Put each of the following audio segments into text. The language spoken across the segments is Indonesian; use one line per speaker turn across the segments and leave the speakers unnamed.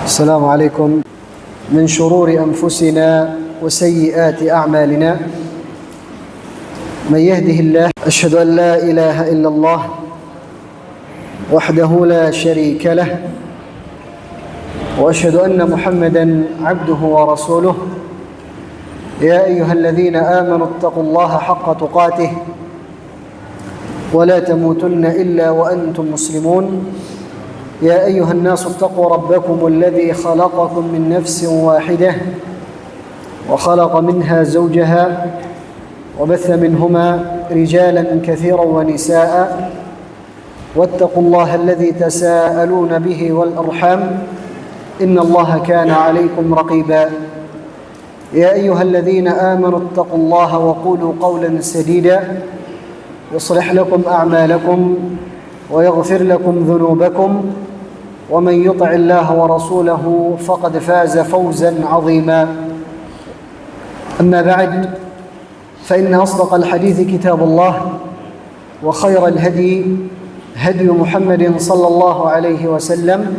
السلام عليكم. من شرور أنفسنا وسيئات أعمالنا من يهده الله أشهد أن لا إله إلا الله وحده لا شريك له وأشهد أن محمدا عبده ورسوله. يا أيها الذين آمنوا اتقوا الله حق تقاته ولا تموتن إلا وأنتم مسلمون. يا أيها الناس اتقوا ربكم الذي خلقكم من نفس واحدة وخلق منها زوجها وبث منهما رجالا كثيرا ونساء واتقوا الله الذي تساءلون به والأرحام إن الله كان عليكم رقيبا. يا أيها الذين آمنوا اتقوا الله وقولوا قولا سديدا يصلح لكم أعمالكم ويغفر لكم ذنوبكم ومن يطع الله ورسوله فقد فاز فوزا عظيما. أما بعد فإن أصدق الحديث كتاب الله وخير الهدي هدي محمد صلى الله عليه وسلم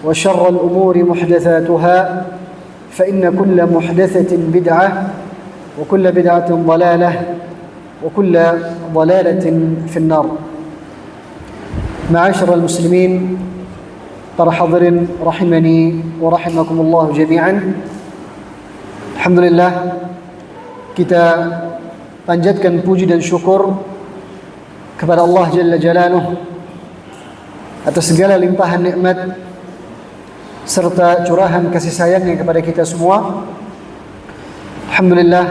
وشر الأمور محدثاتها فإن كل محدثة بدعة وكل بدعة ضلالة وكل ضلالة في النار. معاشر المسلمين, para hadirin rahimani wa rahimakumullah jami'an. Alhamdulillah, kita panjatkan puji dan syukur kepada Allah Jalla Jalaluh atas segala limpahan nikmat serta curahan kasih sayangnya kepada kita semua. Alhamdulillah,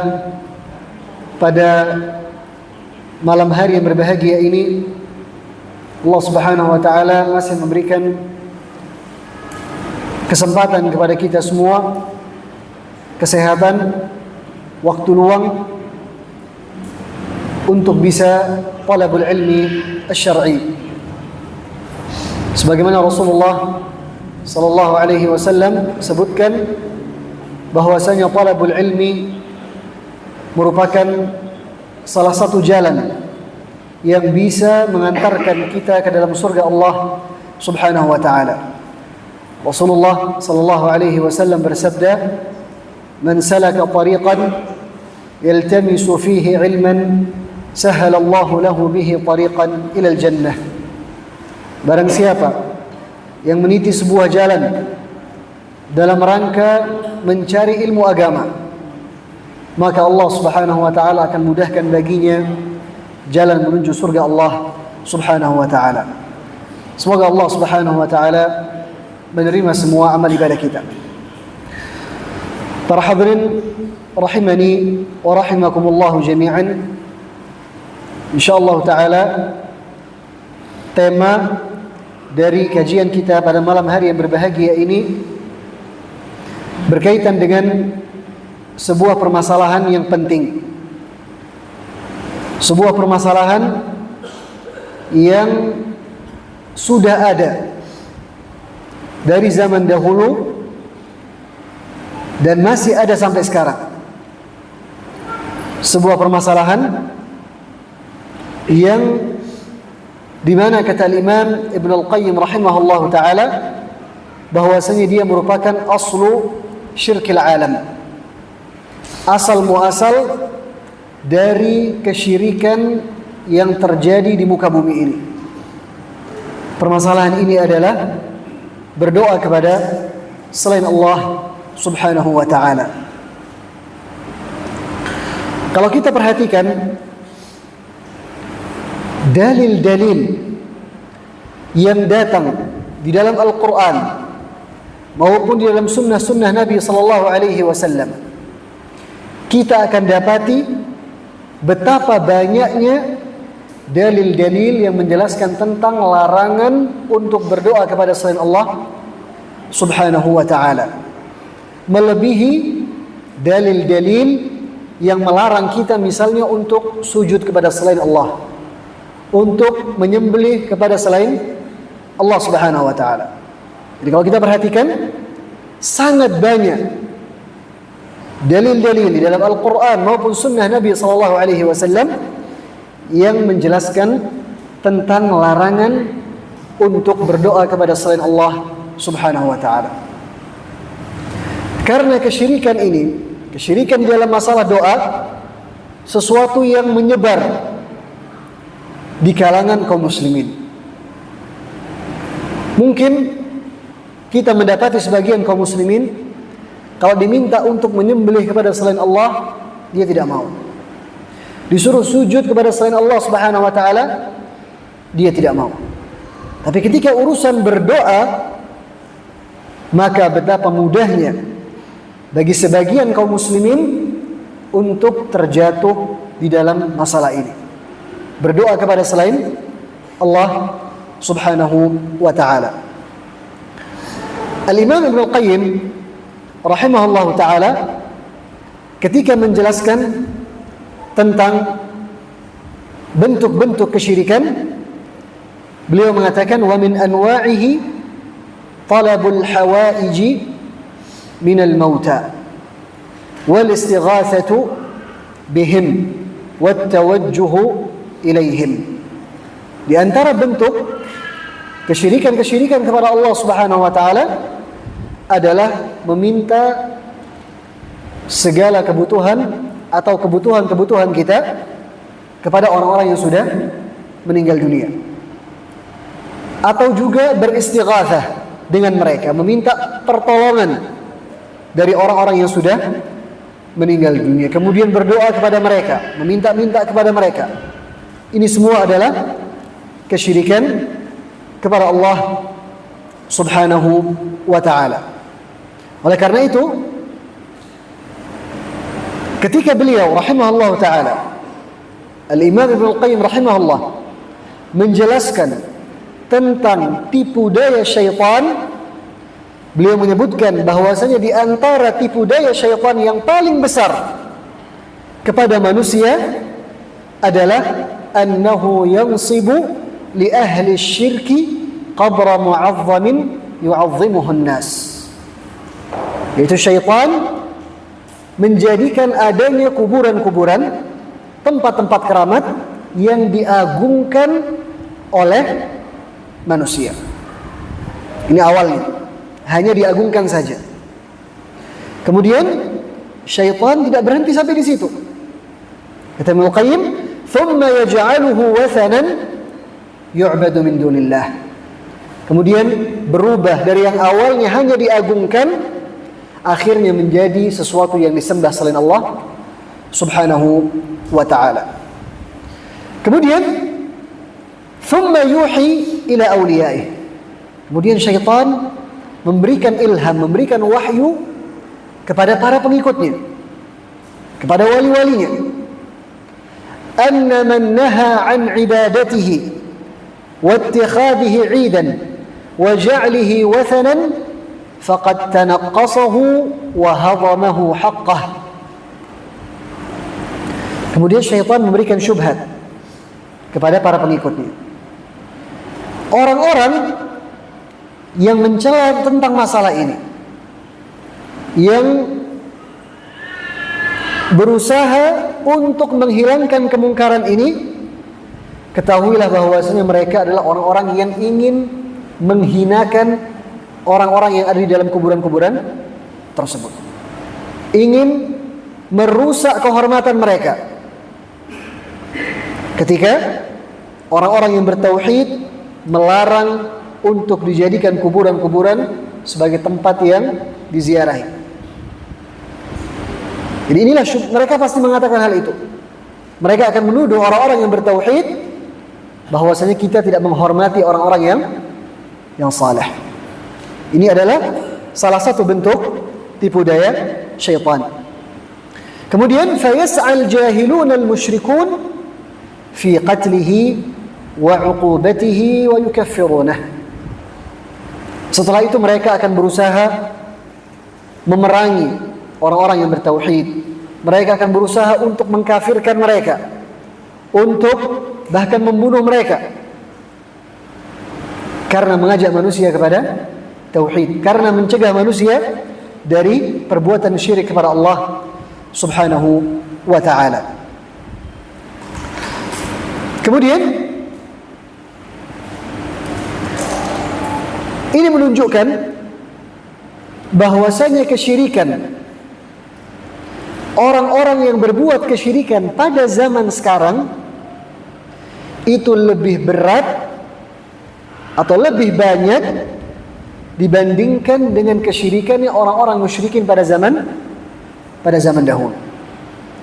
pada malam hari yang berbahagia ini Allah Subhanahu wa taala masih memberikan kesempatan kepada kita semua, kesehatan, waktu luang untuk bisa talabul ilmi asy-syar'i. Sebagaimana Rasulullah sallallahu alaihi wasallam sebutkan bahwasanya talabul ilmi merupakan salah satu jalan yang bisa mengantarkan kita ke dalam surga Allah Subhanahu wa taala. Rasulullah sallallahu alaihi wasallam bersabda, "Man salaka tariqan yaltamisu fihi 'ilman, sahala Allahu lahu bihi tariqan ila al-jannah." Barang siapa yang meniti sebuah jalan dalam rangka mencari ilmu agama, maka Allah Subhanahu wa taala akan mudahkan baginya jalan menuju surga Allah Subhanahu wa taala. Semoga Allah Subhanahu wa taala menerima semua amal ibadah kita. Para hadirin rahimani wa rahimakumullah jami'an. Insyaallah taala tema dari kajian kita pada malam hari yang berbahagia ini berkaitan dengan sebuah permasalahan yang penting. Sebuah permasalahan yang sudah ada dari zaman dahulu dan masih ada sampai sekarang. Sebuah permasalahan yang di mana kata Imam Ibn Al-Qayyim rahimahullahu taala bahwasanya dia merupakan aslu syirkil alam. Asal muasal dari kesyirikan yang terjadi di muka bumi ini. Permasalahan ini adalah berdoa kepada selain Allah Subhanahu wa taala. Kalau kita perhatikan dalil-dalil yang datang di dalam Al-Quran maupun di dalam sunnah-sunnah Nabi sallallahu alaihi wasallam, kita akan dapati betapa banyaknya dalil-dalil yang menjelaskan tentang larangan untuk berdoa kepada selain Allah Subhanahu wa taala. Melebihi dalil-dalil yang melarang kita misalnya untuk sujud kepada selain Allah, untuk menyembelih kepada selain Allah Subhanahu wa taala. Jadi kalau kita perhatikan, sangat banyak dalil-dalil di dalam Al-Quran maupun sunnah Nabi SAW yang menjelaskan tentang larangan untuk berdoa kepada selain Allah Subhanahu wa ta'ala. Karena kesyirikan ini, kesyirikan di dalam masalah doa, sesuatu yang menyebar di kalangan kaum muslimin. Mungkin kita mendapati sebagian kaum muslimin kalau diminta untuk menyembelih kepada selain Allah, dia tidak mau. Disuruh sujud kepada selain Allah Subhanahu wa taala, dia tidak mau. Tapi ketika urusan berdoa, maka betapa mudahnya bagi sebagian kaum muslimin untuk terjatuh di dalam masalah ini. Berdoa kepada selain Allah Subhanahu wa ta'ala. Al-Imam Ibn Al-Qayyim rahimahullah ta'ala ketika menjelaskan tentang bentuk-bentuk kesyirikan, beliau mengatakan wa min anwa'ihi talabul hawaiji minal mauta wal istighathatu bihim wat tawajjuhu ilaihim. Di antara bentuk kesyirikan-kesyirikan kepada Allah Subhanahu wa taala adalah meminta segala kebutuhan atau kebutuhan-kebutuhan kita kepada orang-orang yang sudah meninggal dunia. Atau juga beristighatsah dengan mereka, meminta pertolongan dari orang-orang yang sudah meninggal dunia, kemudian berdoa kepada mereka, meminta-minta kepada mereka. Ini semua adalah kesyirikan kepada Allah Subhanahu wa ta'ala. Oleh karena itu, ketika beliau rahimahullah ta'ala, Al-Imam Ibn Al-Qayyim rahimahullah menjelaskan tentang tipu daya syaitan, beliau menyebutkan bahwasanya di antara tipu daya syaitan yang paling besar kepada manusia adalah annahu yansibu li ahli syirki qabra mu'azzamin yu'azzimuhun nas. Yaitu syaitan menjadikan adanya kuburan-kuburan, tempat-tempat keramat yang diagungkan oleh manusia. Ini awalnya, hanya diagungkan saja. Kemudian syaitan tidak berhenti sampai di situ. Kata Ibnu Qayyim, "Thumma yaj'aluhu wathanan yu'badu min dunillah." Kemudian berubah dari yang awalnya hanya diagungkan, akhirnya menjadi sesuatu yang disembah selain Allah Subhanahu wa ta'ala. Kemudian thumma yuhi ila awliyaih. Kemudian syaitan memberikan ilham, memberikan wahyu kepada para pengikutnya, kepada wali-walinya, anna man naha an ibadatihi wa ittikhadhihi 'idan wa ja'lihi wathanan faqad tanaqqasahu wa hadamahu haqqah. Kemudian syaitan memberikan syubhat kepada para pengikutnya. Orang-orang yang mencela tentang masalah ini, yang berusaha untuk menghilangkan kemungkaran ini, ketahuilah bahwasanya mereka adalah orang-orang yang ingin menghinakan orang-orang yang ada di dalam kuburan-kuburan tersebut, ingin merusak kehormatan mereka. Ketika orang-orang yang bertauhid melarang untuk dijadikan kuburan-kuburan sebagai tempat yang diziarahi. Jadi inilah mereka pasti mengatakan hal itu. Mereka akan menuduh orang-orang yang bertauhid bahwasanya kita tidak menghormati orang-orang yang saleh. Ini adalah salah satu bentuk tipu daya syaitan. Kemudian fayas'al jahilun al-musyrikun fi qatlihi wa 'uqubatihi wa yukaffirunah. Setelah itu mereka akan berusaha memerangi orang-orang yang bertauhid. Mereka akan berusaha untuk mengkafirkan mereka, untuk bahkan membunuh mereka, karena mengajak manusia kepada tauhid, karena mencegah manusia dari perbuatan syirik kepada Allah Subhanahu wa ta'ala. Kemudian ini menunjukkan bahwasanya kesyirikan, orang-orang yang berbuat kesyirikan pada zaman sekarang itu lebih berat atau lebih banyak dibandingkan dengan kesyirikannya orang-orang musyrikin pada zaman dahulu.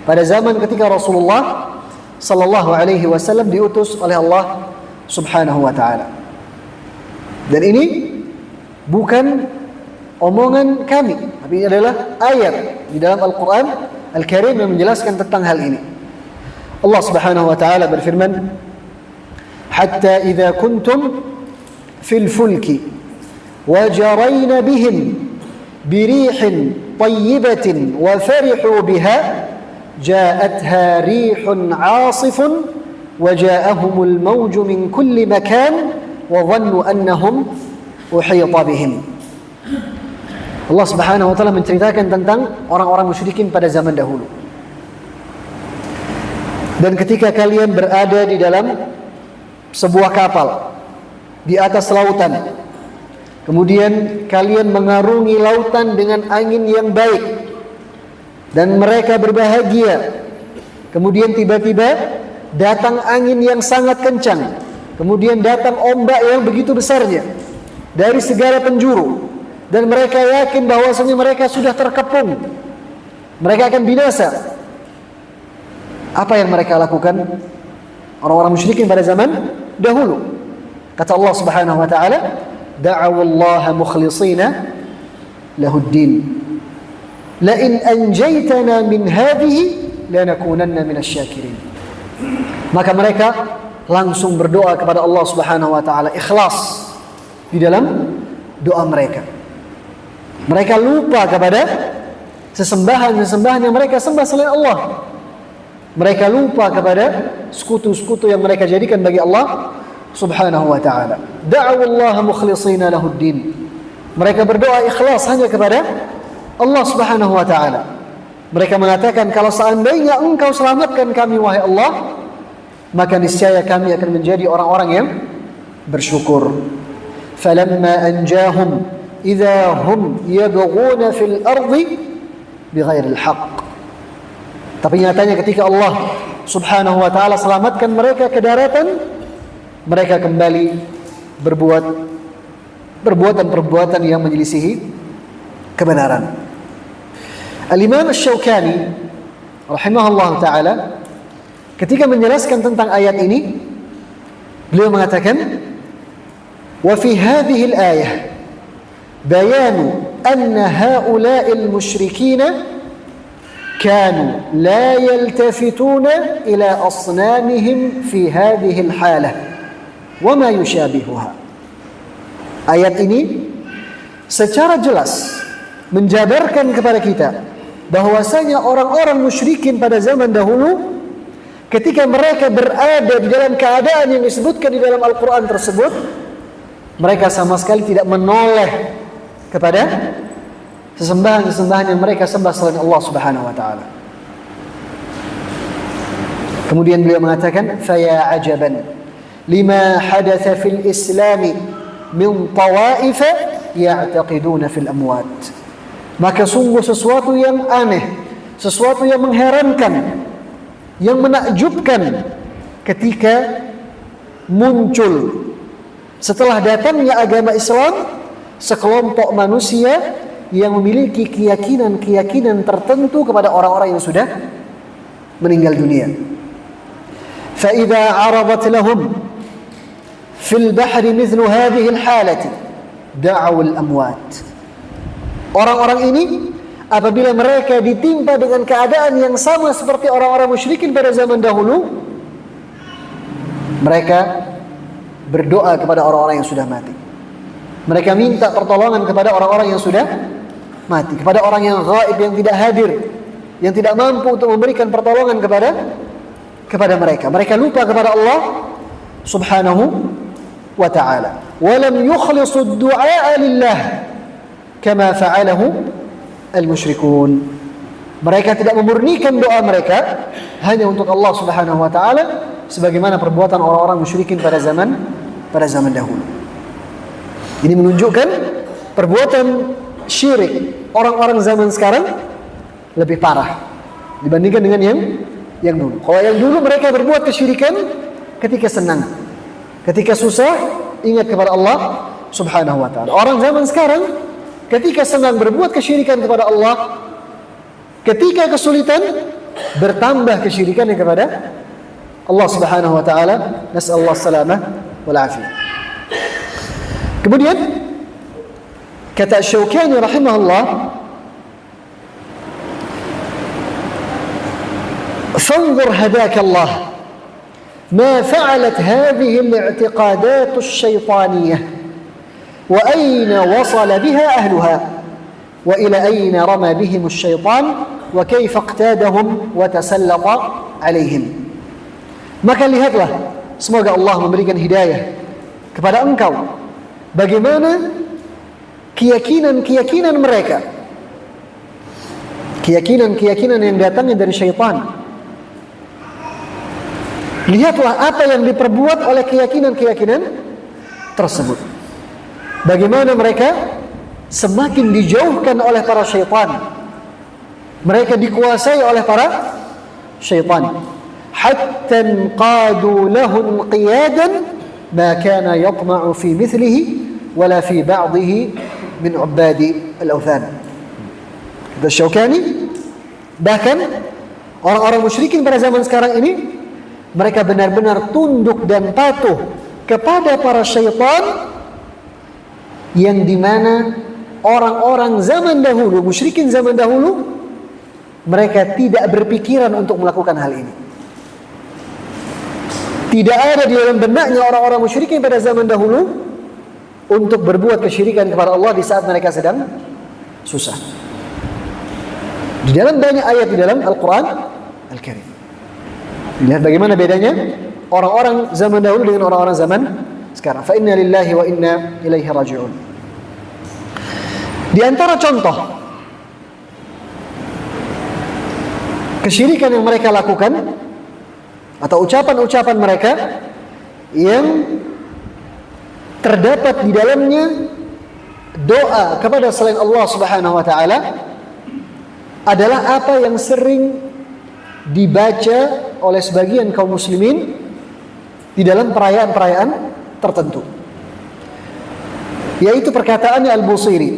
Pada zaman ketika Rasulullah sallallahu alaihi wasallam diutus oleh Allah Subhanahu wa taala. Dan ini bukan omongan kami, tapi ini adalah ayat di dalam Al-Quran Al-Karim yang menjelaskan tentang hal ini. Allah Subhanahu wa taala berfirman, "Hatta idza kuntum fil fulki wa jarayna bihim birihin tayyibatin wa farihu biha ja'atha rihun 'asifun wa ja'ahumul mawju min kulli makan wa dhannu annahum uhita bihim." Allah Subhanahu wa taala menceritakan tentang orang-orang musyrikin pada zaman dahulu. Dan ketika kalian berada di dalam sebuah kapal di atas lautan, kemudian kalian mengarungi lautan dengan angin yang baik dan mereka berbahagia, kemudian tiba-tiba datang angin yang sangat kencang, kemudian datang ombak yang begitu besarnya dari segala penjuru, dan mereka yakin bahwasanya mereka sudah terkepung, mereka akan binasa. Apa yang mereka lakukan orang-orang musyrikin pada zaman dahulu? Kata Allah Subhanahu wa taala, da'awallaha mukhlishina lahuddin la in anjaytana min hadhihi lanakunanna minasy-syakirin. Maka mereka langsung berdoa kepada Allah Subhanahu wa taala, ikhlas di dalam doa mereka. Mereka lupa kepada sesembahan-sesembahan yang mereka sembah selain Allah. Mereka lupa kepada sekutu-sekutu yang mereka jadikan bagi Allah Subhanahu wa ta'ala. Da'awallaha mukhlishina lahuddin. Mereka berdoa ikhlas hanya kepada Allah Subhanahu wa ta'ala. Mereka mengatakan, kalau seandainya engkau selamatkan kami wahai Allah, maka niscaya kami akan menjadi orang-orang yang bersyukur. Falamma anjahum idza hum yabghuna fil ardi bighairil haqq. Tapi nyatanya ketika Allah Subhanahu wa ta'ala selamatkan mereka ke daratan, mereka kembali berbuat perbuatan-perbuatan yang menyelisihi kebenaran. Al-Imam Asy-Syaukani rahimahullah ta'ala ketika menjelaskan tentang ayat ini, beliau mengatakan, wa fi hadhihi al-ayah bayanu anna ha'ula'il musyrikina كانوا لا يلتفتون إلى أصنامهم في هذه الحالة وما يشابهها. Ayat ini secara jelas menjabarkan kepada kita bahwasanya orang-orang musyrikin pada zaman dahulu ketika mereka berada di dalam keadaan yang disebutkan di dalam Al-Quran tersebut, mereka sama sekali tidak menoleh kepada sesembahan-sesembahan yang mereka sembah selain Allah Subhanahu wa taala. Kemudian beliau mengatakan, "Faya ajaban lima hadatha fil Islam min tawaif ya'taqiduna fil amwat." Maka sungguh sesuatu yang aneh, sesuatu yang mengherankan, yang menakjubkan ketika muncul setelah datangnya agama Islam sekelompok manusia yang memiliki keyakinan-keyakinan tertentu kepada orang-orang yang sudah meninggal dunia. فَإِذَا عَرَضَتْ لَهُمْ فِي الْبَحْرِ مِثْلُ هَذِهِ الْحَالَةِ دَعَوُا الْأَمْوَاتِ. Orang-orang ini apabila mereka ditimpa dengan keadaan yang sama seperti orang-orang musyrikin pada zaman dahulu, mereka berdoa kepada orang-orang yang sudah mati. Mereka minta pertolongan kepada orang-orang yang sudah mati, kepada orang yang gaib, yang tidak hadir, yang tidak mampu untuk memberikan pertolongan kepada mereka. Mereka lupa kepada Allah Subhanahu wa ta'ala. Walam yukhlisu ad-du'a lillah kama fa'alahu al-musyrikun. Mereka tidak memurnikan doa mereka hanya untuk Allah Subhanahu wa ta'ala sebagaimana perbuatan orang-orang musyrikin pada zaman dahulu. Ini menunjukkan perbuatan syirik orang-orang zaman sekarang lebih parah dibandingkan dengan yang dulu. Kalau yang dulu mereka berbuat kesyirikan ketika senang, ketika susah ingat kepada Allah Subhanahu wa taala. Orang zaman sekarang ketika senang berbuat kesyirikan kepada Allah, ketika kesulitan bertambah kesyirikan kepada Allah Subhanahu wa taala. Nasallahu salamah wal afiyah. Kemudian kata Syaukani rahimahullah, fanzur hadaka Allah ما فعلت هذه الاعتقادات الشيطانية وأين وصل بها أهلها وإلى أين رمى بهم الشيطان وكيف اقتادهم وتسلط عليهم. Maka lihatlah, semoga Allah memberikan hidayah kepada engkau, bagaimana keyakinan-keyakinan mereka, keyakinan-keyakinan yang datangnya dari syaitan. Lihatlah apa yang diperbuat oleh keyakinan-keyakinan tersebut. Bagaimana mereka semakin dijauhkan oleh para syaitan. Mereka dikuasai oleh para syaitan. Hatta qadu lahu qiyadan ma kana yatma'u fi mithlihi wala fi ba'dihi min ubadi al-awthan. Kata Syaukani, bahkan orang-orang musyrikin pada zaman sekarang ini mereka benar-benar tunduk dan patuh kepada para syaitan, yang dimana orang-orang zaman dahulu, musyrikin zaman dahulu, mereka tidak berpikiran untuk melakukan hal ini. Tidak ada di dalam benaknya orang-orang musyrikin pada zaman dahulu untuk berbuat kesyirikan kepada Allah di saat mereka sedang susah. Di dalam banyak ayat di dalam Al-Quran Al-Karim. Lihat bagaimana bedanya orang-orang zaman dahulu dengan orang-orang zaman sekarang. Fa inna lillahi wa inna ilaihi raji'un. Di antara contoh kesyirikan yang mereka lakukan atau ucapan-ucapan mereka yang terdapat di dalamnya doa kepada selain Allah Subhanahu wa taala adalah apa yang sering dibaca oleh sebagian kaum muslimin di dalam perayaan-perayaan tertentu, yaitu perkataannya Al-Busiri,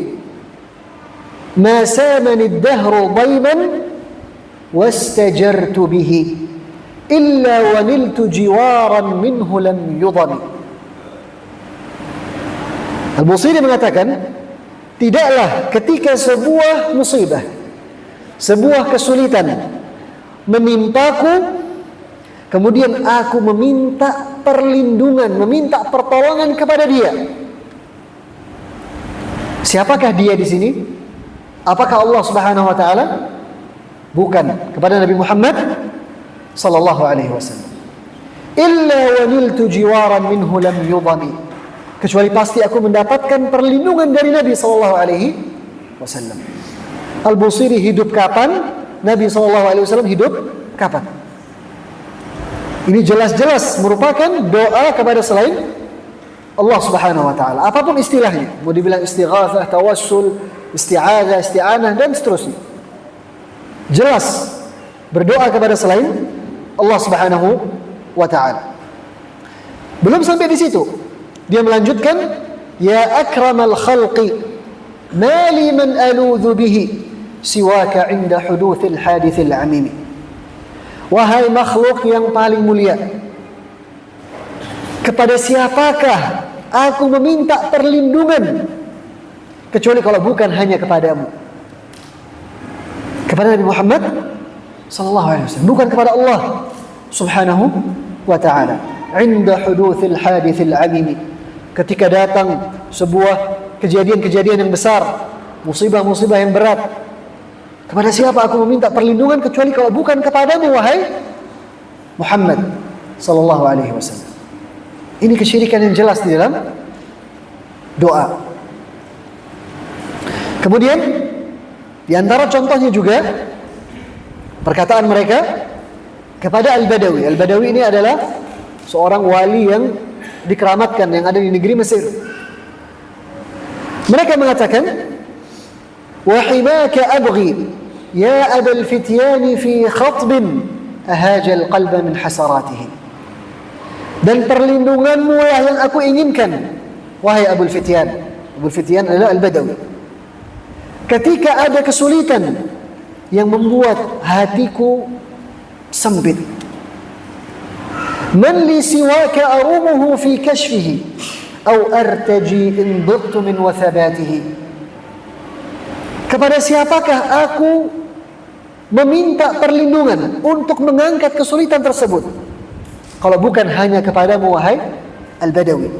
ma samani ad-dahru dayman wastajartu bihi illa wa niltu jiwaran minhu lam yudani. Al-Busiri mengatakan, tidaklah ketika sebuah musibah, sebuah kesulitan menimpaku, kemudian aku meminta perlindungan, meminta pertolongan kepada dia. Siapakah dia di sini? Apakah Allah Subhanahu wa taala? Bukan, kepada Nabi Muhammad sallallahu alaihi wasallam. Illa wa niltu jiwaran minhu lam yudani. Kecuali pasti aku mendapatkan perlindungan dari Nabi sallallahu alaihi wasallam. Al-Busiri hidup kapan? Nabi SAW hidup kapan? Ini jelas-jelas merupakan doa kepada selain Allah Subhanahu wa taala. Apapun istilahnya, mau dibilang istighatsah, tawassul, isti'adzah, isti'anah dan seterusnya. Jelas berdoa kepada selain Allah Subhanahu wa taala. Belum sampai di situ. Dia melanjutkan, ya akramal khalqi ma li man aludhu bihi siwaka inda huduthil hadithil amimi. Wahai makhluk yang paling mulia, kepada siapakah aku meminta perlindungan kecuali kalau bukan hanya kepadamu, kepada Nabi Muhammad sallallahu alaihi wasallam, bukan kepada Allah Subhanahu wa taala. Inda huduthil hadithil amimi, ketika datang sebuah kejadian-kejadian yang besar, musibah-musibah yang berat, kepada siapa aku meminta perlindungan kecuali kalau bukan kepadamu wahai Muhammad sallallahu alaihi wasallam. Ini kesyirikan yang jelas di dalam doa. Kemudian di antara contohnya juga perkataan mereka kepada Al-Badawi. Al-Badawi ini adalah seorang wali yang dikeramatkan yang ada di negeri Mesir. Mereka mengatakan, وحماك أبغي يا أبا الفتيان في خطب أهاج القلب من حسراته. Dan perlindunganmu lah yang aku inginkan, wahai Abul Fityan. Abul Fityan adalah Al-Badawi. Ketika ada kesulitan yang membuat hatiku sempit. Man li siwaka arumuhu fi kashfihi aw artaji in dhibtu min wathabatihi. Kepada siapakah aku meminta perlindungan untuk mengangkat kesulitan tersebut, kalau bukan hanya kepadamu wahai Al-Badawi?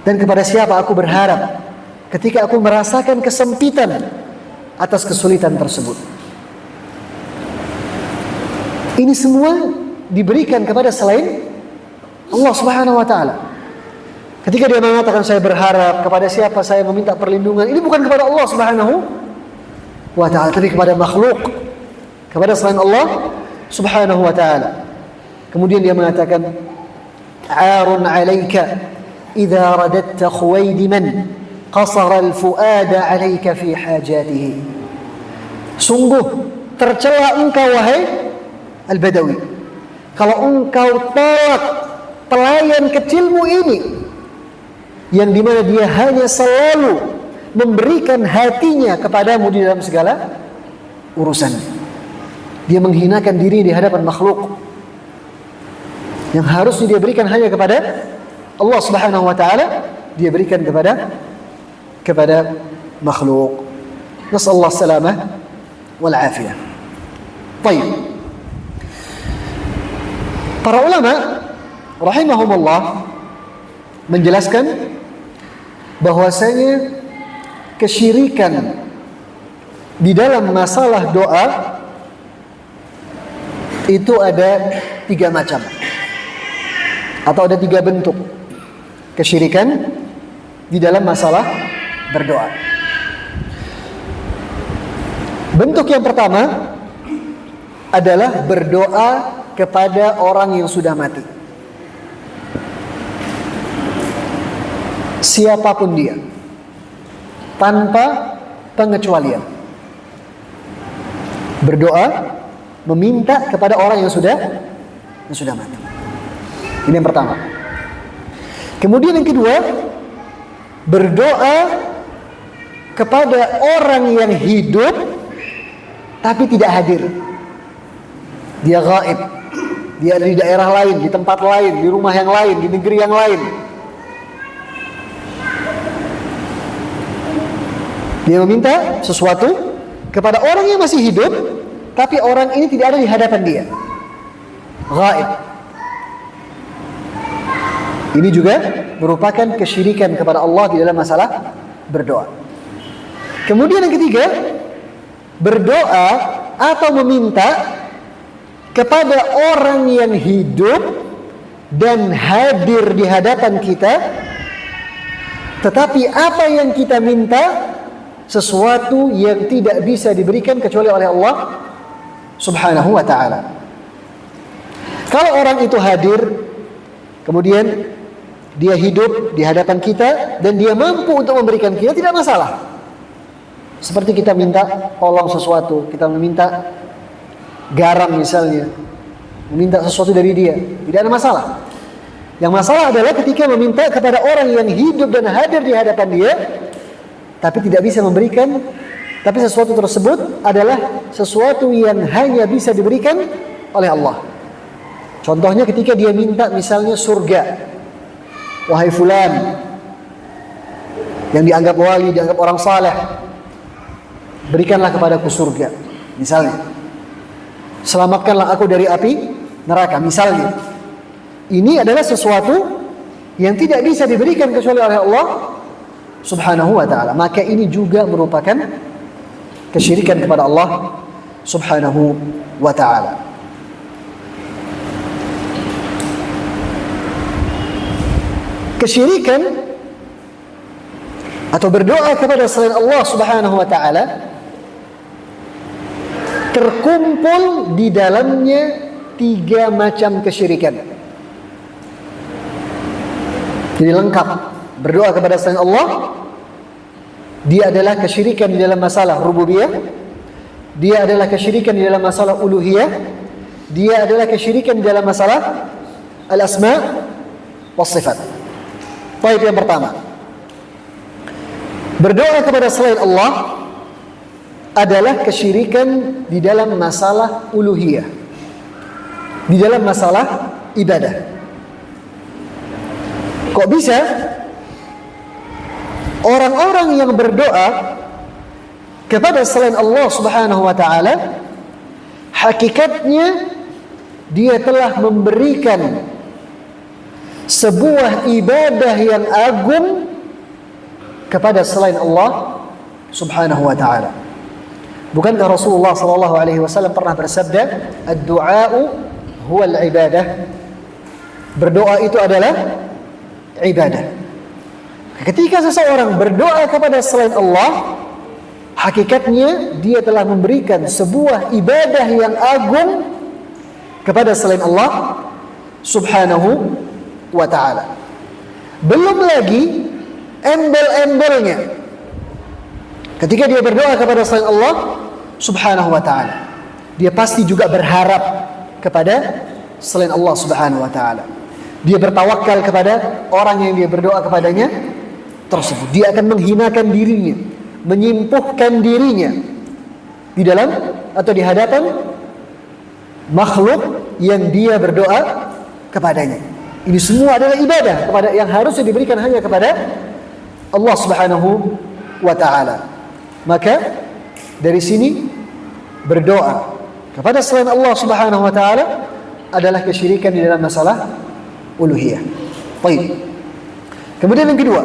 Dan kepada siapa aku berharap ketika aku merasakan kesempitan atas kesulitan tersebut? Ini semua diberikan kepada selain Allah Subhanahu wa taala. Ketika dia mengatakan saya berharap, kepada siapa saya meminta perlindungan, ini bukan kepada Allah Subhanahu wa taala, tapi kepada makhluk, kepada selain Allah Subhanahu wa taala. Kemudian dia mengatakan, "Arun 'alaika idza radatta khuwaidiman qasara al-fuada 'alaika fi hajatihi." Sungguh tercela engkau wahai Al-Badawi, kalau engkau tolak pelayan kecilmu ini, yang dimana dia hanya selalu memberikan hatinya kepadamu di dalam segala urusan. Dia menghinakan diri di hadapan makhluk yang harusnya dia berikan hanya kepada Allah Subhanahu wa taala, dia berikan kepada makhluk. Nasallahu salamah wal afiyah. Baik. Para ulama rahimahumullah menjelaskan bahwasanya kesyirikan di dalam masalah doa itu ada 3 macam, atau ada 3 bentuk kesyirikan di dalam masalah berdoa. Bentuk yang pertama adalah berdoa kepada orang yang sudah mati, siapapun dia, tanpa pengecualian. Berdoa meminta kepada orang yang sudah mati. Ini yang pertama. Kemudian yang kedua, berdoa kepada orang yang hidup tapi tidak hadir. Dia gaib. Dia ada di daerah lain, di tempat lain, di rumah yang lain, di negeri yang lain. Dia meminta sesuatu kepada orang yang masih hidup, tapi orang ini tidak ada di hadapan dia. Gaib. Ini juga merupakan kesyirikan kepada Allah di dalam masalah berdoa. Kemudian yang ketiga, berdoa atau meminta kepada orang yang hidup dan hadir di hadapan kita, tetapi apa yang kita minta sesuatu yang tidak bisa diberikan kecuali oleh Allah Subhanahu wa ta'ala. Kalau orang itu hadir, kemudian dia hidup di hadapan kita dan dia mampu untuk memberikan kita, tidak masalah. Seperti kita minta tolong sesuatu, kita meminta garam misalnya, meminta sesuatu dari dia, tidak ada masalah. Yang masalah adalah ketika meminta kepada orang yang hidup dan hadir di hadapan dia, tapi tidak bisa memberikan, tapi sesuatu tersebut adalah sesuatu yang hanya bisa diberikan oleh Allah. Contohnya ketika dia minta misalnya surga, wahai fulan yang dianggap wali, dianggap orang saleh, berikanlah kepadaku surga misalnya, selamatkanlah aku dari api neraka misalnya. Ini adalah sesuatu yang tidak bisa diberikan kecuali oleh Allah Subhanahu wa ta'ala. Maka ini juga merupakan kesyirikan kepada Allah Subhanahu wa ta'ala. Kesyirikan atau berdoa kepada selain Allah Subhanahu wa ta'ala terkumpul di dalamnya 3 macam kesyirikan. Jadi lengkap. Berdoa kepada selain Allah Dia adalah kesyirikan di dalam masalah rububiyah, dia adalah kesyirikan di dalam masalah uluhiyah, dia adalah kesyirikan di dalam masalah al-asma' was sifat. Baik, yang pertama, berdoa kepada selain Allah adalah kesyirikan di dalam masalah uluhiyah, di dalam masalah ibadah. Kok bisa orang-orang yang berdoa kepada selain Allah Subhanahu wa ta'ala, hakikatnya dia telah memberikan sebuah ibadah yang agung kepada selain Allah Subhanahu wa ta'ala. Bukankah Rasulullah sallallahu alaihi wasallam pernah bersabda, "Ad-du'a'u huwa al-ibadah." Berdoa itu adalah ibadah. Ketika seseorang berdoa kepada selain Allah, hakikatnya dia telah memberikan sebuah ibadah yang agung kepada selain Allah Subhanahu wa ta'ala. Belum lagi embel-embelnya ketika dia berdoa kepada selain Allah Subhanahu wa ta'ala, dia pasti juga berharap kepada selain Allah Subhanahu wa ta'ala. Dia bertawakal kepada orang yang dia berdoa kepadanya tersebut. Dia akan menghinakan dirinya, menyimpuhkan dirinya di dalam atau di hadapan makhluk yang dia berdoa kepadanya. Ini semua adalah ibadah kepada yang harusnya diberikan hanya kepada Allah Subhanahu wa ta'ala. Maka dari sini berdoa kepada selain Allah Subhanahu wa ta'ala adalah kesyirikan di dalam masalah uluhiyah. Baik. Kemudian yang kedua,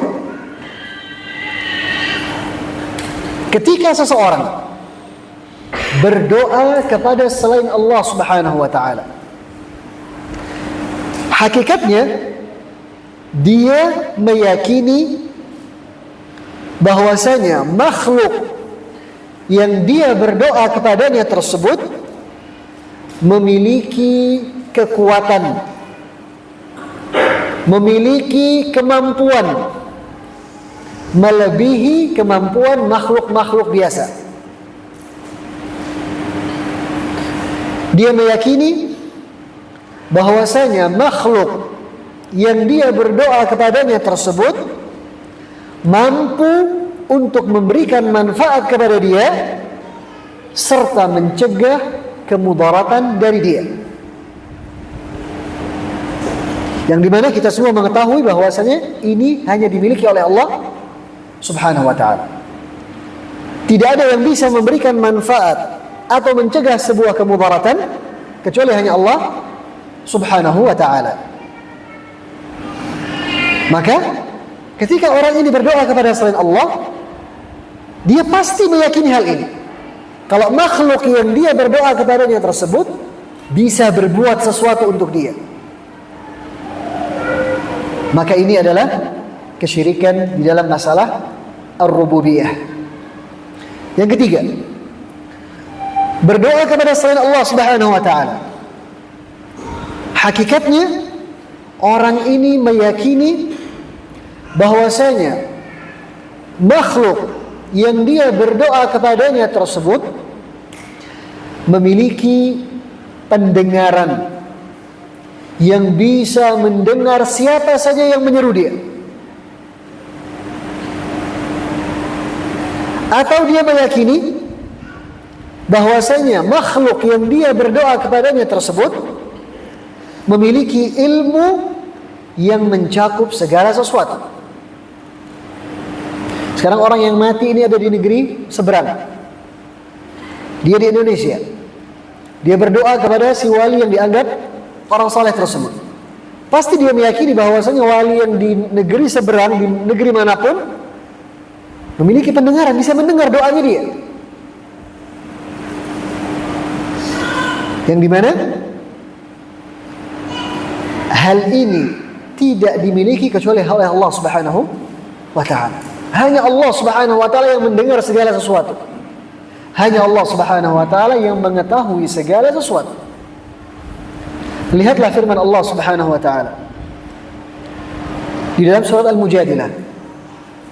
ketika seseorang berdoa kepada selain Allah Subhanahu wa ta'ala, hakikatnya dia meyakini bahwasanya makhluk yang dia berdoa kepadanya tersebut memiliki kekuatan, memiliki kemampuan melebihi kemampuan makhluk-makhluk biasa. Dia meyakini bahwasanya makhluk yang dia berdoa kepadanya tersebut mampu untuk memberikan manfaat kepada dia serta mencegah kemudaratan dari dia. Yang dimana kita semua mengetahui bahwasanya ini hanya dimiliki oleh Allah Subhanahu wa ta'ala. Tidak ada yang bisa memberikan manfaat atau mencegah sebuah kemudaratan kecuali hanya Allah Subhanahu wa ta'ala. Maka ketika orang ini berdoa kepada selain Allah, dia pasti meyakini hal ini. Kalau makhluk yang dia berdoa kepadanya tersebut bisa berbuat sesuatu untuk dia, maka ini adalah kesyirikan di dalam masalah ar-rububiyah. Yang ketiga, berdoa kepada selain Allah Subhanahu wa ta'ala, hakikatnya orang ini meyakini bahwasanya makhluk yang dia berdoa kepadanya tersebut memiliki pendengaran yang bisa mendengar siapa saja yang menyeru dia. Atau dia meyakini bahwasanya makhluk yang dia berdoa kepadanya tersebut memiliki ilmu yang mencakup segala sesuatu. Sekarang orang yang mati ini ada di negeri seberang, dia di Indonesia, dia berdoa kepada si wali yang dianggap orang saleh tersebut. Pasti dia meyakini bahwasanya wali yang di negeri seberang, di negeri manapun, memiliki pendengaran, bisa mendengar doanya dia. Yang dimana hal ini tidak dimiliki kecuali oleh Allah Subhanahu wa ta'ala. Hanya Allah Subhanahu wa ta'ala yang mendengar segala sesuatu. Hanya Allah Subhanahu wa ta'ala yang mengetahui segala sesuatu. Lihatlah firman Allah Subhanahu wa ta'ala di dalam surat Al-Mujadilah.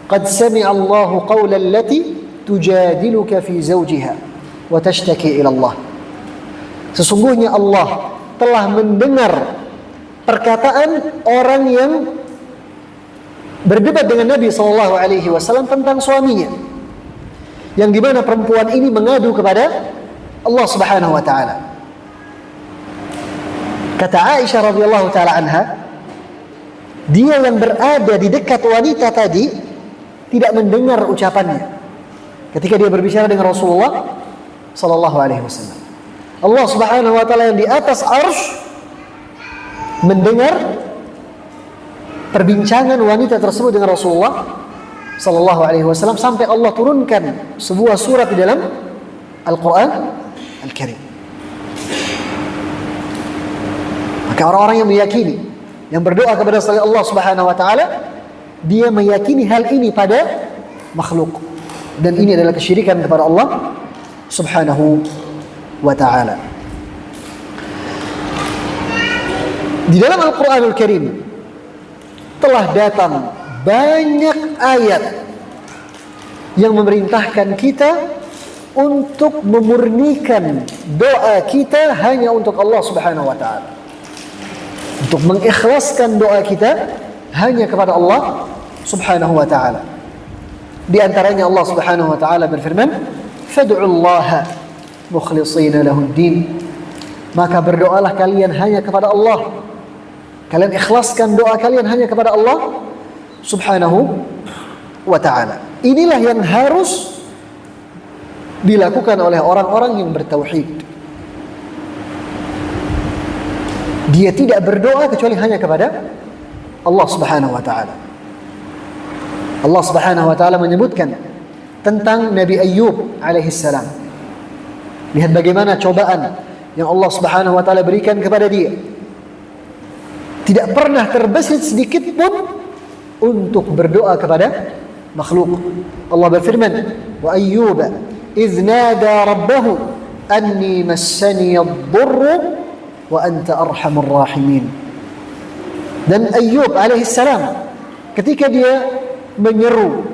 qad sami'a Allahu qawla allati tujadiluka fi zawjiha wa tashtaki ila Allah. Sesungguhnya Allah telah mendengar perkataan orang yang berdebat dengan Nabi SAW tentang suaminya, yang dimana perempuan ini mengadu kepada Allah Subhanahu wa taala. Kata Aisyah radhiyallahu taala anha, dia yang berada di dekat wanita tadi tidak mendengar ucapannya ketika dia berbicara dengan Rasulullah sallallahu alaihi wasallam. Allah Subhanahu wa taala yang di atas arsy mendengar perbincangan wanita tersebut dengan Rasulullah sallallahu alaihi wasallam, sampai Allah turunkan sebuah surat di dalam Al-Qur'an Al-Karim. Maka orang-orang yang meyakini, yang berdoa kepada selain Allah Subhanahu wa taala, dia meyakini hal ini pada makhluk, dan ini adalah kesyirikan kepada Allah Subhanahu wa taala. Di dalam Al-Qur'anul Karim telah datang banyak ayat yang memerintahkan kita untuk memurnikan doa kita hanya untuk Allah Subhanahu wa taala, untuk mengikhlaskan doa kita hanya kepada Allah Subhanahu wa taala. Di antaranya Allah Subhanahu wa taala berfirman, "Fad'ullaha mukhlishina lahud-din." Maka berdoalah kalian hanya kepada Allah. Kalian ikhlaskan doa kalian hanya kepada Allah Subhanahu wa ta'ala. Inilah yang harus dilakukan oleh orang-orang yang bertauhid. Dia tidak berdoa kecuali hanya kepada Allah Subhanahu wa ta'ala. Allah Subhanahu wa ta'ala menyebutkan tentang Nabi Ayyub alaihissalam. Lihat bagaimana cobaan yang Allah Subhanahu wa ta'ala berikan kepada dia. Tidak pernah terbesit sedikit pun untuk berdoa kepada makhluk. Allah berfirman, "Wa Ayyuba idz nada rabbahu anni massani ad-durru wa anta arhamur rahimin." Dan Ayyub alaihissalam ketika dia menyeru,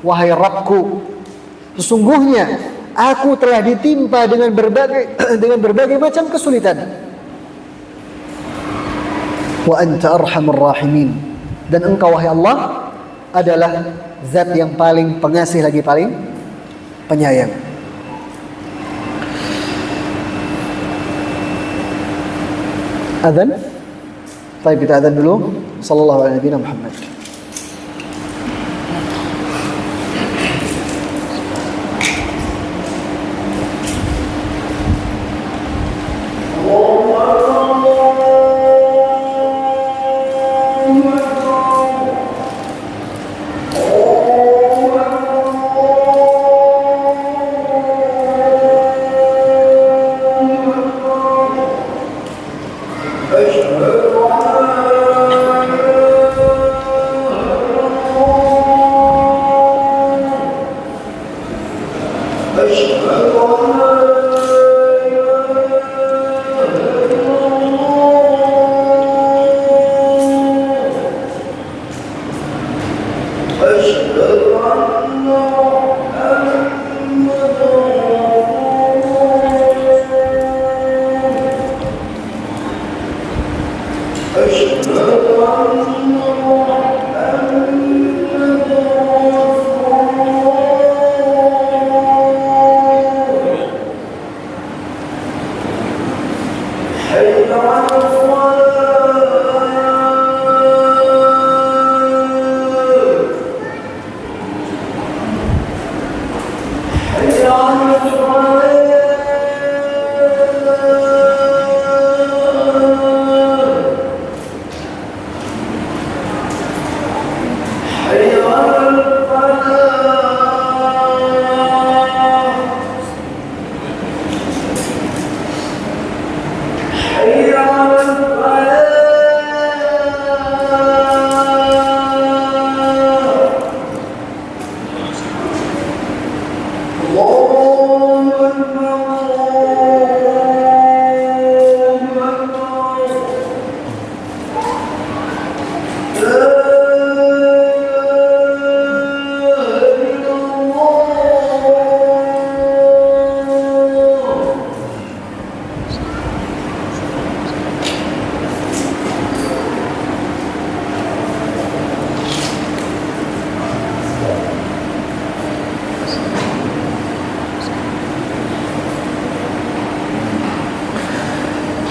"Wahai Rabbku, sesungguhnya aku telah ditimpa dengan berbagai macam kesulitan. Wa anta arhamur rahimin." Dan engkau wahai Allah adalah zat yang paling pengasih lagi paling penyayang. Adzan? Baik, kita adzan dulu. Sallallahu alaihi wa Muhammad.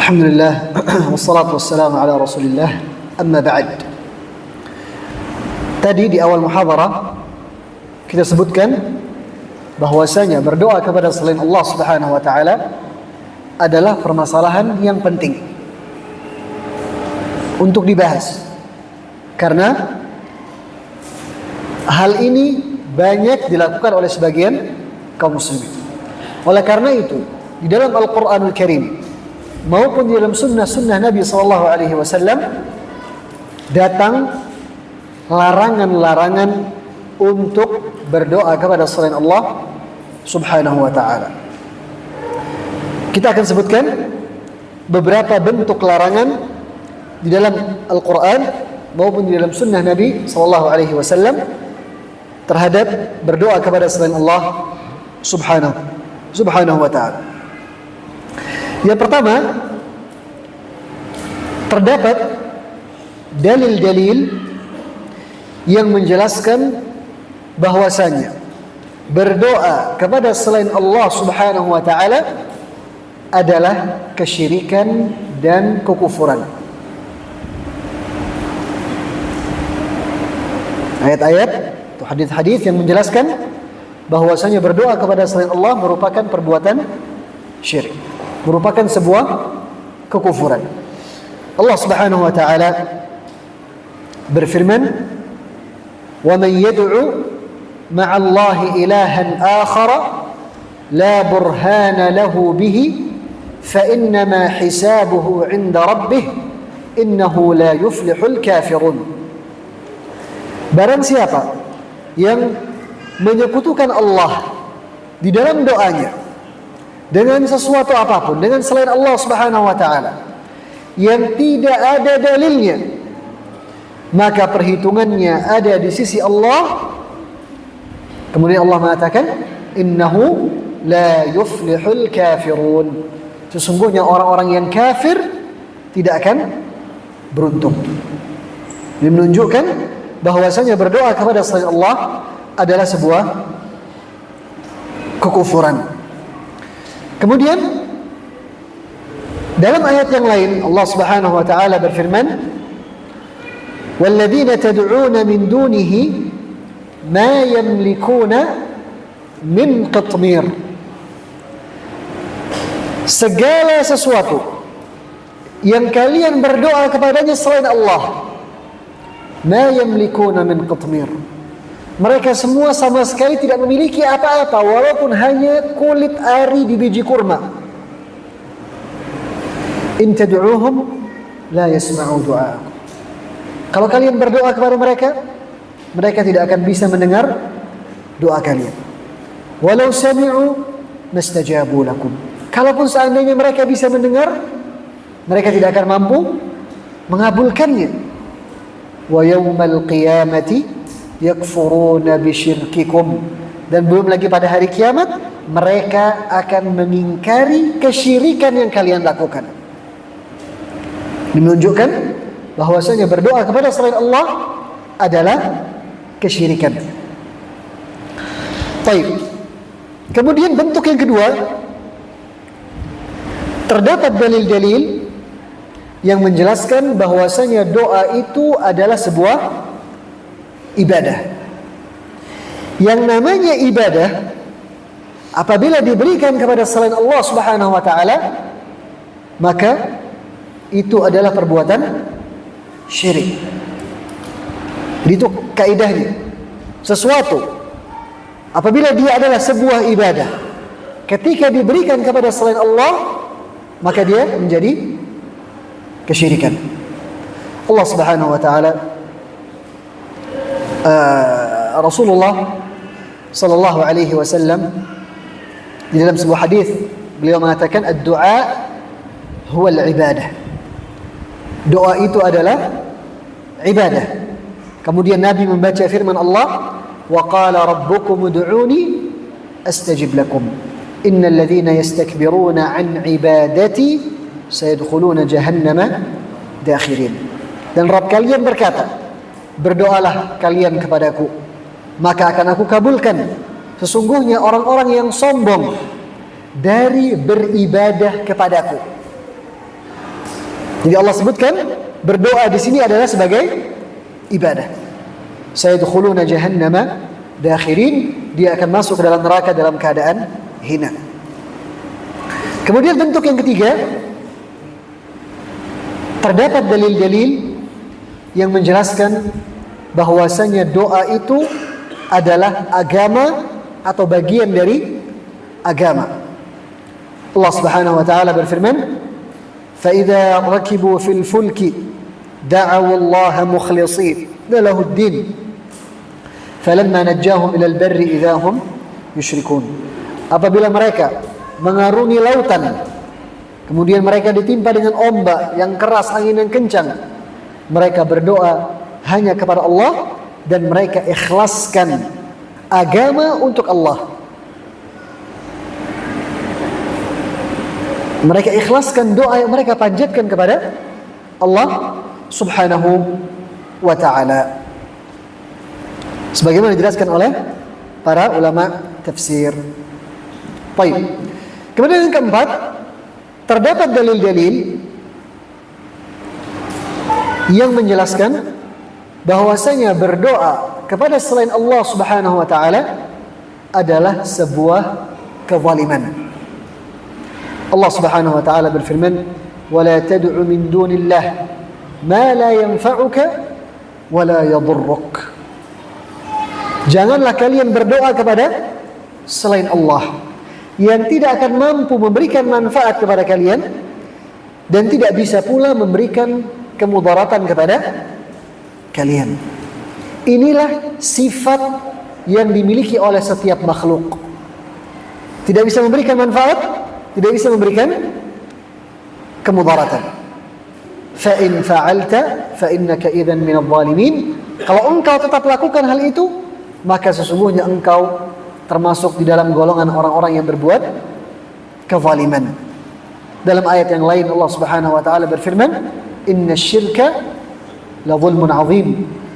Alhamdulillah wassalatu wassalamu ala Rasulillah. Amma ba'd. Tadi di awal muhadharah kita sebutkan bahwasanya berdoa kepada selain Allah Subhanahu wa taala adalah permasalahan yang penting untuk dibahas. Karena hal ini banyak dilakukan oleh sebagian kaum muslimin. Oleh karena itu, di dalam Al-Qur'anul Karim maupun di dalam sunnah Nabi SAW datang larangan-larangan untuk berdoa kepada selain Allah Subhanahu wa ta'ala. Kita akan sebutkan beberapa bentuk larangan di dalam Al-Quran maupun di dalam sunnah Nabi SAW terhadap berdoa kepada selain Allah Subhanahu wa ta'ala. Yang pertama, terdapat dalil-dalil yang menjelaskan bahwasanya berdoa kepada selain Allah Subhanahu wa taala adalah kesyirikan dan kekufuran. Ayat-ayat atau hadis-hadis yang menjelaskan bahwasanya berdoa kepada selain Allah merupakan perbuatan syirik, merupakan sebuah kekufuran. Allah Subhanahu wa taala berfirman, "Wa man yad'u ma'a Allah ilahan akhara la burhana lahu bihi fa innama hisabuhu 'inda rabbih innahu la yuflihul kafirun." Barang siapa yang menyekutukan Allah di dalam doanya dengan sesuatu apapun, dengan selain Allah Subhanahu wa taala yang tidak ada dalilnya, maka perhitungannya ada di sisi Allah. Kemudian Allah mengatakan, innahu la yuflihul kafirun. Sesungguhnya orang-orang yang kafir tidak akan beruntung. Ini menunjukkan bahwasanya berdoa kepada selain Allah adalah sebuah kekufuran. Kemudian dalam ayat yang lain Allah Subhanahu wa taala berfirman, "Walladzina tad'una min dunihi ma yamlikuna min qitmir." Segala sesuatu yang kalian berdoa kepadanya selain Allah, ma yamlikuna min qitmir, mereka semua sama sekali tidak memiliki apa-apa walaupun hanya kulit ari di biji kurma. In tad'uuhum la yasma'u du'aakum. Kalau kalian berdoa kepada mereka, mereka tidak akan bisa mendengar doa kalian. Walau sami'u mastajabu lakum. Kalaupun seandainya mereka bisa mendengar, mereka tidak akan mampu mengabulkannya. Wa yaumal qiyamati yakfuruna bisyirkikum, dan belum lagi pada hari kiamat mereka akan mengingkari kesyirikan yang kalian lakukan. Ini menunjukkan bahwasanya berdoa kepada selain Allah adalah kesyirikan. Baik. Kemudian bentuk yang kedua, terdapat dalil-dalil yang menjelaskan bahwasanya doa itu adalah sebuah ibadah. Yang namanya ibadah apabila diberikan kepada selain Allah Subhanahu wa taala, maka itu adalah perbuatan syirik. Itu kaidahnya. Sesuatu apabila dia adalah sebuah ibadah, ketika diberikan kepada selain Allah, maka dia menjadi kesyirikan. Allah Subhanahu wa taala, Rasulullah sallallahu alaihi wasallam di dalam sebuah hadis beliau mengatakan, ad-du'a huwa al-ibadah. Doa itu adalah ibadah. Kemudian Nabi membaca firman Allah, wa qala rabbukum ud'uni astajib lakum innal ladzina yastakbiruna an ibadati sayadkhuluna jahannama dakhirin. Dan Rabb kalian berkata, berdoalah kalian kepadaku, maka akan aku kabulkan. Sesungguhnya orang-orang yang sombong dari beribadah kepadaku Jadi Allah sebutkan berdoa di sini adalah sebagai ibadah. Sayadkhuluna jahannama dakhirin, dia akan masuk ke dalam neraka dalam keadaan hina. Kemudian bentuk yang ketiga, terdapat dalil-dalil yang menjelaskan bahwasanya doa itu adalah agama atau bagian dari agama. Allah Subhanahu wa taala berfirman, "Fa-idza rakibu fil fulki da'aw Allah mukhlishin lahu ad-din falamma najjahum ila al-barri idza hum yusyrikun." Apabila mereka mengarungi lautan, kemudian mereka ditimpa dengan ombak yang keras, angin yang kencang, mereka berdoa hanya kepada Allah dan mereka ikhlaskan agama untuk Allah. Mereka ikhlaskan doa yang mereka panjatkan kepada Allah Subhanahu wa ta'ala, sebagaimana dijelaskan oleh para ulama tafsir. Baik. Kemudian yang keempat, terdapat dalil-dalil yang menjelaskan bahwasanya berdoa kepada selain Allah Subhanahu wa taala adalah sebuah kezaliman. Allah Subhanahu wa taala berfirman, "Wa la tad'u min dunillah ma la yanfa'uka wa la yadhurruk." Janganlah kalian berdoa kepada selain Allah yang tidak akan mampu memberikan manfaat kepada kalian dan tidak bisa pula memberikan kemudaratan kepada kalian. Inilah sifat yang dimiliki oleh setiap makhluk. Tidak bisa memberikan manfaat, tidak bisa memberikan kemudaratan. Fa in fa'alta fa innaka idzan minadh dhalimin. Kalau engkau tetap lakukan hal itu, maka sesungguhnya engkau termasuk di dalam golongan orang-orang yang berbuat kezaliman. Dalam ayat yang lain Allah Subhanahu wa taala berfirman, "Innasyirka la dzulmun 'adzim."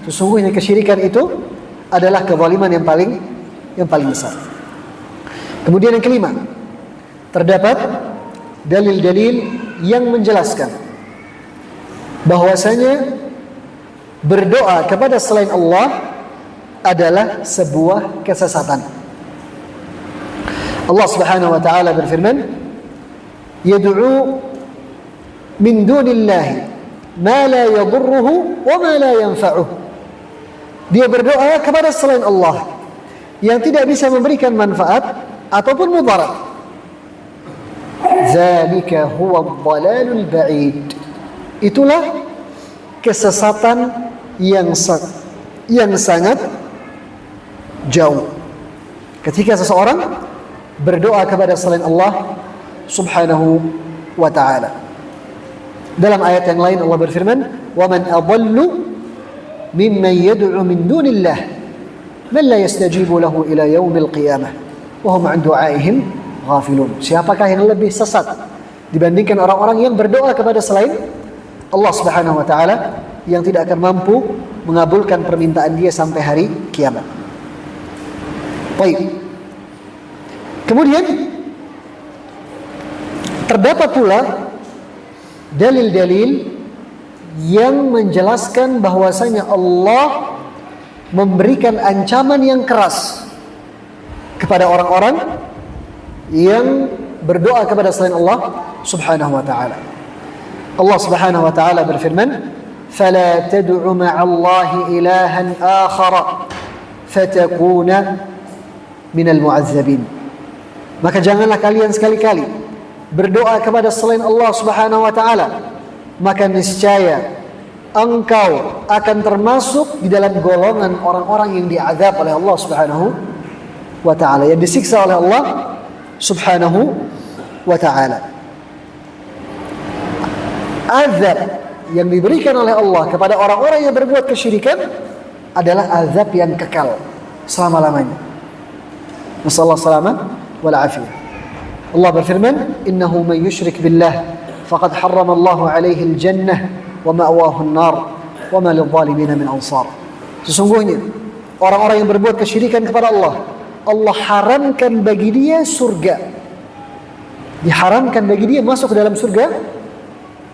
Sesungguhnya kesyirikan itu adalah kezaliman yang paling besar. Kemudian yang kelima, terdapat dalil-dalil yang menjelaskan bahwasanya berdoa kepada selain Allah adalah sebuah kesesatan. Allah Subhanahu wa taala berfirman, "Yad'u min dunillahi ma la yadurruhu wa ma la yanfa'uhu." Dia berdoa kepada selain Allah yang tidak bisa memberikan manfaat ataupun mudarat. Dzalika huwa ad-dhalalul ba'id. Itulah kesesatan yang sangat jauh. Ketika seseorang berdoa kepada selain Allah Subhanahu wa ta'ala. Dalam ayat yang lain Allah berfirman, "Wa man adallu mimman yad'u min dunillah man la yastajibu lahu ila yaumil qiyamah wa hum 'an du'aihim ghafilun." Siapakah yang lebih sesat dibandingkan orang-orang yang berdoa kepada selain Allah Subhanahu wa taala yang tidak akan mampu mengabulkan permintaan dia sampai hari kiamat. Baik. Kemudian terdapat pula dalil-dalil yang menjelaskan bahwasanya Allah memberikan ancaman yang keras kepada orang-orang yang berdoa kepada selain Allah Subhanahu wa taala. Allah Subhanahu wa taala berfirman, "Fala tad'u ma'allahi ilahan akhara fatakuna minal mu'azzabin." Maka janganlah kalian sekali-kali berdoa kepada selain Allah Subhanahu wa taala, maka niscaya engkau akan termasuk di dalam golongan orang-orang yang diazab oleh Allah Subhanahu wa taala, yang disiksa oleh Allah Subhanahu wa taala. Azab yang diberikan oleh Allah kepada orang-orang yang berbuat kesyirikan adalah azab yang kekal selama-lamanya. Nasallahu salamah wal afiyah. Allah berfirman, "Innahu man yusyrik billah faqad harrama Allahu alaihi al-jannah wa ma'wahu an-nar wa ma lidh-dhalimin min ansar." Sesungguhnya orang-orang yang berbuat kesyirikan kepada Allah, Allah haramkan bagi dia surga. Diharamkan bagi dia masuk ke dalam surga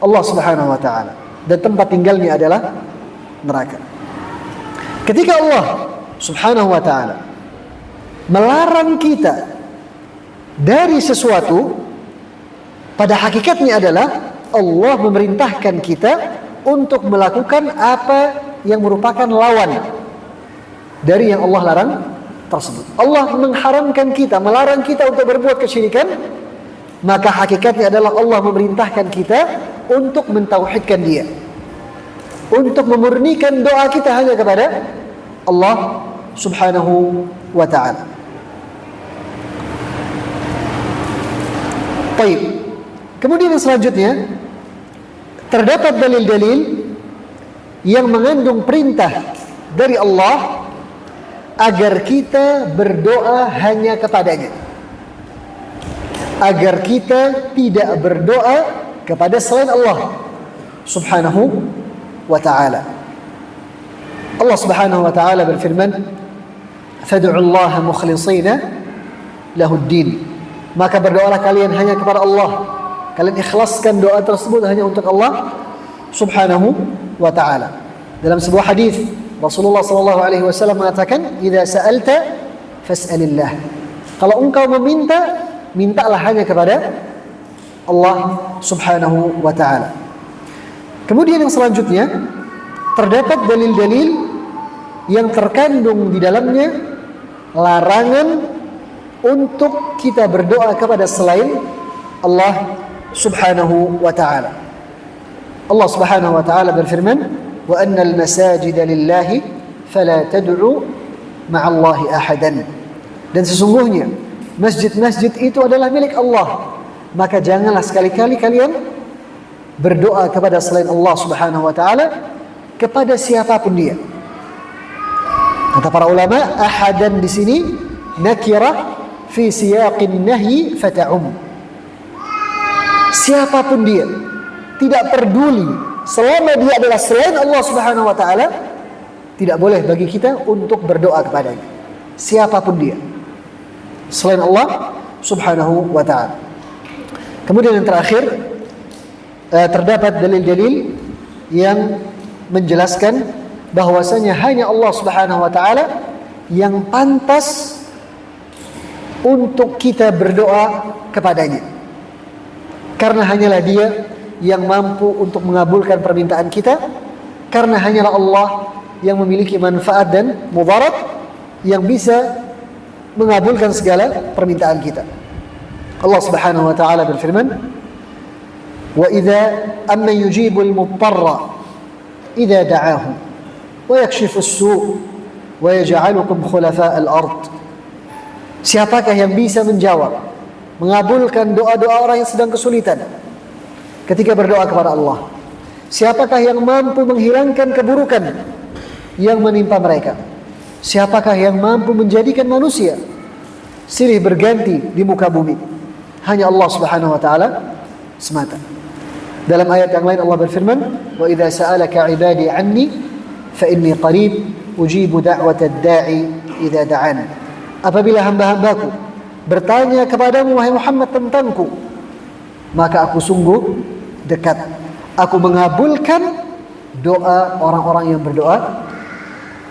Allah Subhanahu wa taala, dan tempat tinggalnya adalah neraka. Ketika Allah Subhanahu wa taala melarang kita dari sesuatu, pada hakikatnya adalah Allah memerintahkan kita untuk melakukan apa yang merupakan lawan dari yang Allah larang tersebut. Allah mengharamkan kita, melarang kita untuk berbuat kesyirikan, maka hakikatnya adalah Allah memerintahkan kita untuk mentauhidkan Dia, untuk memurnikan doa kita hanya kepada Allah Subhanahu wa ta'ala. Baik. Kemudian yang selanjutnya, terdapat dalil-dalil yang mengandung perintah dari Allah agar kita berdoa hanya kepadanya, agar kita tidak berdoa kepada selain Allah Subhanahu wa ta'ala. Allah Subhanahu wa ta'ala berfirman, "Fad'ullaha mukhlishina lahuddin." Maka berdoalah kalian hanya kepada Allah. Kalian ikhlaskan doa tersebut hanya untuk Allah Subhanahu wa ta'ala. Dalam sebuah hadis Rasulullah sallallahu alaihi wasallam mengatakan, "Idza sa'alta fas'alillah." Kalau engkau meminta, mintalah hanya kepada Allah Subhanahu wa ta'ala. Kemudian yang selanjutnya, terdapat dalil-dalil yang terkandung di dalamnya larangan untuk kita berdoa kepada selain Allah Subhanahu wa ta'ala. Allah Subhanahu wa ta'ala berfirman, "Wa annal masajida lillahi fala tad'u ma'allahi ahadan." Dan sesungguhnya masjid-masjid itu adalah milik Allah, maka janganlah sekali-kali kalian berdoa kepada selain Allah Subhanahu wa ta'ala kepada siapapun dia. Kata para ulama, ahadan di sini nakirah fi siyaqin nahyi fata'um. Siapapun dia, tidak peduli, selama dia adalah selain Allah Subhanahu wa ta'ala, tidak boleh bagi kita untuk berdoa kepadanya. Siapapun dia, selain Allah Subhanahu wa ta'ala. Kemudian yang terakhir, terdapat dalil-dalil yang menjelaskan bahwasanya hanya Allah Subhanahu wa ta'ala yang pantas untuk kita berdoa kepadanya, karena hanyalah Dia yang mampu untuk mengabulkan permintaan kita, karena hanyalah Allah yang memiliki manfaat dan mudarat yang bisa mengabulkan segala permintaan kita. Allah Subhanahu wa ta'ala berfirman, "Wa idza amma yujibul muttarra idza da'ahu wa yakshifu as-su' wa yaj'alukum khulafa'al ard." Siapakah yang bisa menjawab, mengabulkan doa-doa orang yang sedang kesulitan ketika berdoa kepada Allah? Siapakah yang mampu menghilangkan keburukan yang menimpa mereka? Siapakah yang mampu menjadikan manusia silih berganti di muka bumi? Hanya Allah Subhanahu wa ta'ala semata. Dalam ayat yang lain Allah berfirman, "Wa idza sa'alaka 'ibadi 'anni fa inni qarib ujibu da'watad da'i idza da'an." Apabila hamba-hambaku bertanya kepadamu wahai Muhammad tentangku, maka aku sungguh dekat. Aku mengabulkan doa orang-orang yang berdoa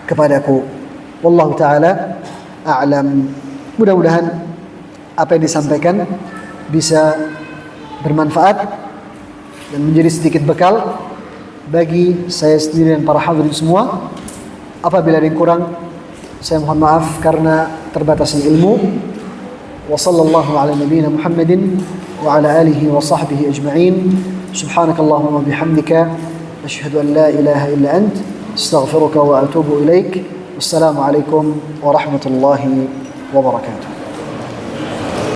kepadaku. Wallahu ta'ala a'lam. Mudah-mudahan apa yang disampaikan bisa bermanfaat dan menjadi sedikit bekal bagi saya sendiri dan para hadirin semua. Apabila ada yang kurang, saya mohon maaf karena terbatasnya ilmu. Wa sallallahu ala nabiyyina Muhammadin wa ala alihi wa sahbihi ajma'in. Subhanakallahumma bihamdika asyhadu an la ilaha illa ant astaghfiruka wa atubu ilaik. Wassalamu alaikum warahmatullahi wabarakatuh.